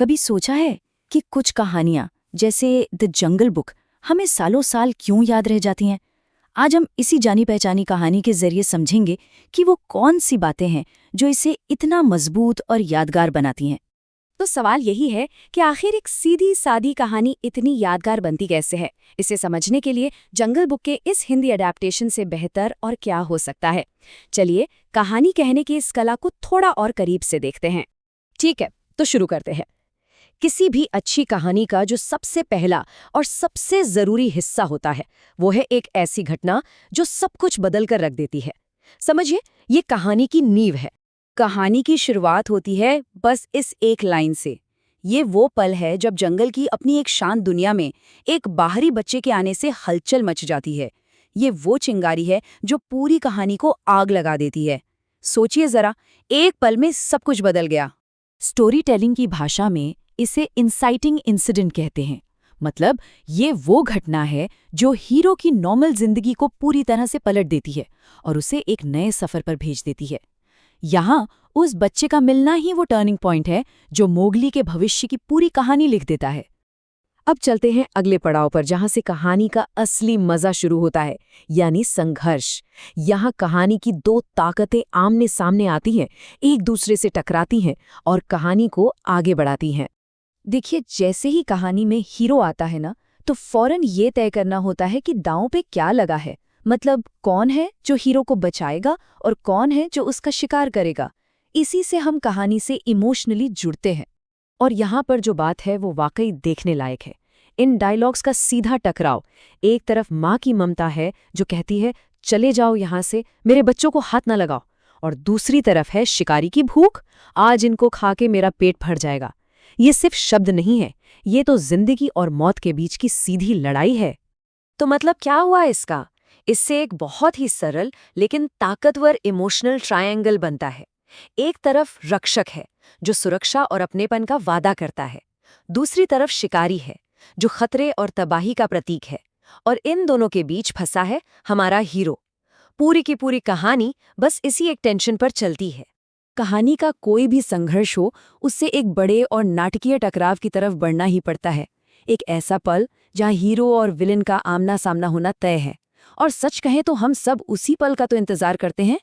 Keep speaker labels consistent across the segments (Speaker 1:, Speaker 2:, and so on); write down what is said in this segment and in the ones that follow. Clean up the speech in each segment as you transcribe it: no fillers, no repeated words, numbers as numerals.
Speaker 1: कभी सोचा है कि कुछ कहानियां जैसे द जंगल बुक हमें सालों साल क्यों याद रह जाती हैं? आज हम इसी जानी पहचानी कहानी के जरिए समझेंगे कि वो कौन सी बातें हैं जो इसे इतना मजबूत और यादगार बनाती हैं।
Speaker 2: तो सवाल यही है कि आखिर एक सीधी सादी कहानी इतनी यादगार बनती कैसे है। इसे समझने के लिए जंगल बुक के इस हिंदी अडेप्टेशन से बेहतर और क्या हो सकता है। चलिए कहानी कहने की इस कला को थोड़ा और करीब से देखते हैं। ठीक है, तो शुरू करते हैं। किसी भी अच्छी कहानी का जो सबसे पहला और सबसे जरूरी हिस्सा होता है वो है एक ऐसी घटना जो सब कुछ बदल कर रख देती है। समझिए, ये कहानी की नींव है।
Speaker 1: कहानी की शुरुआत होती है बस इस एक लाइन से। ये वो पल है जब जंगल की अपनी एक शांत दुनिया में एक बाहरी बच्चे के आने से हलचल मच जाती है। ये वो चिंगारी है जो पूरी कहानी को आग लगा देती है। सोचिए जरा, एक पल में सब कुछ बदल गया। स्टोरी टेलिंग की भाषा में इसे इंसाइटिंग इंसिडेंट कहते हैं। मतलब ये वो घटना है जो हीरो की नॉर्मल जिंदगी को पूरी तरह से पलट देती है और उसे एक नए सफर पर भेज देती है। यहाँ उस बच्चे का मिलना ही वो टर्निंग पॉइंट है जो मोगली के भविष्य की पूरी कहानी लिख देता है।
Speaker 2: अब चलते हैं अगले पड़ाव पर, जहां से कहानी का असली मजा शुरू होता है, यानी संघर्ष। यहाँ कहानी की दो ताकतें आमने सामने आती हैं, एक दूसरे से टकराती हैं और कहानी को आगे बढ़ाती हैं। देखिए, जैसे ही कहानी में हीरो आता है ना, तो फौरन ये तय करना होता है कि दांव पे क्या लगा है। मतलब कौन है जो हीरो को बचाएगा और कौन है जो उसका शिकार करेगा। इसी से हम कहानी से इमोशनली जुड़ते हैं। और यहाँ पर जो बात है वो वाकई देखने लायक है। इन डायलॉग्स का सीधा टकराव, एक तरफ माँ की ममता है जो कहती है चले जाओ यहाँ से, मेरे बच्चों को हाथ न लगाओ, और दूसरी तरफ है शिकारी की भूख, आज इनको खा के मेरा पेट भर जाएगा। ये सिर्फ शब्द नहीं है, ये तो जिंदगी और मौत के बीच की सीधी लड़ाई है। तो मतलब क्या हुआ इसका? इससे एक बहुत ही सरल लेकिन ताकतवर इमोशनल ट्रायंगल बनता है। एक तरफ रक्षक है जो सुरक्षा और अपनेपन का वादा करता है, दूसरी तरफ शिकारी है जो खतरे और तबाही का प्रतीक है, और इन दोनों के बीच फंसा है हमारा हीरो। पूरी की पूरी कहानी बस इसी एक टेंशन पर चलती है।
Speaker 1: कहानी का कोई भी संघर्ष हो, उससे एक बड़े और नाटकीय टकराव की तरफ बढ़ना ही पड़ता है। एक ऐसा पल जहां हीरो और विलेन का आमना सामना होना तय है। और सच कहें तो हम सब उसी पल का तो इंतजार करते हैं।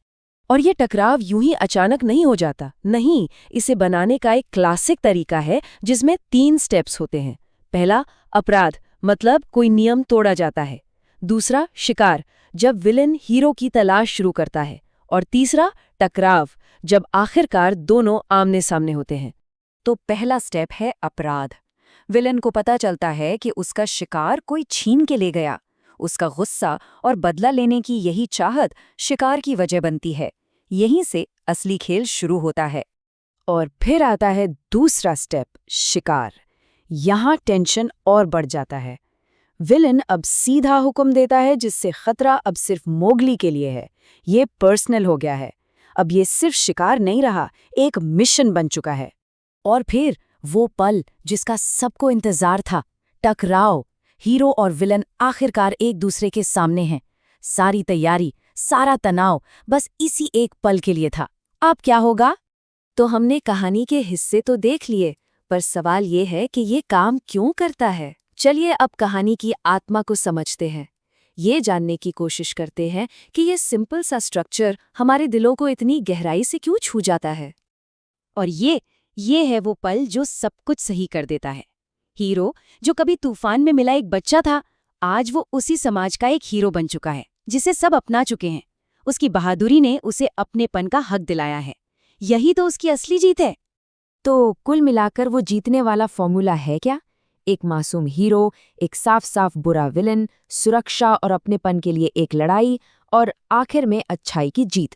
Speaker 2: और ये टकराव यूं ही अचानक नहीं हो जाता। नहीं, इसे बनाने का एक क्लासिक तरीका है जिसमें 3 स्टेप्स होते हैं। पहला, अपराध, मतलब कोई नियम तोड़ा जाता है। दूसरा, शिकार, जब विलेन हीरो की तलाश शुरू करता है। और तीसरा, टकराव, जब आखिरकार दोनों आमने सामने होते हैं।
Speaker 1: तो पहला स्टेप है अपराध। विलेन को पता चलता है कि उसका शिकार कोई छीन के ले गया। उसका गुस्सा और बदला लेने की यही चाहत शिकार की वजह बनती है। यहीं से असली खेल शुरू होता है।
Speaker 2: और फिर आता है दूसरा स्टेप, शिकार। यहाँ टेंशन और बढ़ जाता है। विलेन अब सीधा हुक्म देता है जिससे खतरा अब सिर्फ मोगली के लिए है। ये पर्सनल हो गया है। अब ये सिर्फ शिकार नहीं रहा, एक मिशन बन चुका है। और फिर वो पल जिसका सबको इंतजार था, टकराव। हीरो और विलन आखिरकार एक दूसरे के सामने हैं। सारी तैयारी, सारा तनाव बस इसी एक पल के लिए था। अब क्या होगा? तो हमने कहानी के हिस्से तो देख लिए, पर सवाल ये है कि ये काम क्यों करता है। चलिए अब कहानी की आत्मा को समझते हैं। ये जानने की कोशिश करते हैं कि ये सिंपल सा स्ट्रक्चर हमारे दिलों को इतनी गहराई से क्यों छू जाता है। और ये है वो पल जो सब कुछ सही कर देता है। हीरो, जो कभी तूफान में मिला एक बच्चा था, आज वो उसी समाज का एक हीरो बन चुका है जिसे सब अपना चुके हैं। उसकी बहादुरी ने उसे अपनेपन का हक दिलाया है। यही तो उसकी असली जीत है। तो कुल मिलाकर वो जीतने वाला फॉर्मूला है क्या? एक मासूम हीरो, एक साफ साफ बुरा विलन, सुरक्षा और अपनेपन के लिए एक लड़ाई, और आखिर में अच्छाई की जीत।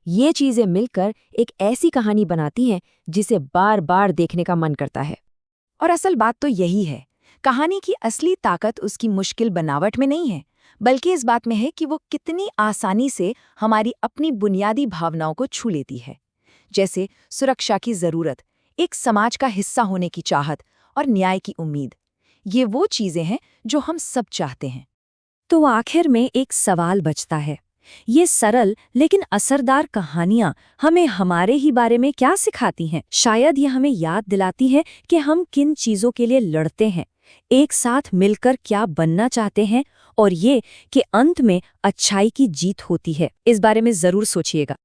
Speaker 2: ये चीजें मिलकर एक ऐसी कहानी बनाती हैं जिसे बार बार देखने का मन करता है। और असल बात तो यही है, कहानी की असली ताकत उसकी मुश्किल बनावट में नहीं है, बल्कि इस बात में है कि वो कितनी आसानी से हमारी अपनी बुनियादी भावनाओं को छू लेती है। जैसे सुरक्षा की जरूरत, एक समाज का हिस्सा होने की चाहत और न्याय की उम्मीद। ये वो चीजें हैं जो हम सब चाहते हैं। तो आखिर में एक सवाल बचता है
Speaker 3: ये सरल लेकिन असरदार कहानियां हमें हमारे ही बारे में क्या सिखाती हैं? शायद ये हमें याद दिलाती हैं कि हम किन चीजों के लिए लड़ते हैं, एक साथ मिलकर क्या बनना चाहते हैं, और ये कि अंत में अच्छाई की जीत होती है। इस बारे में जरूर सोचिएगा।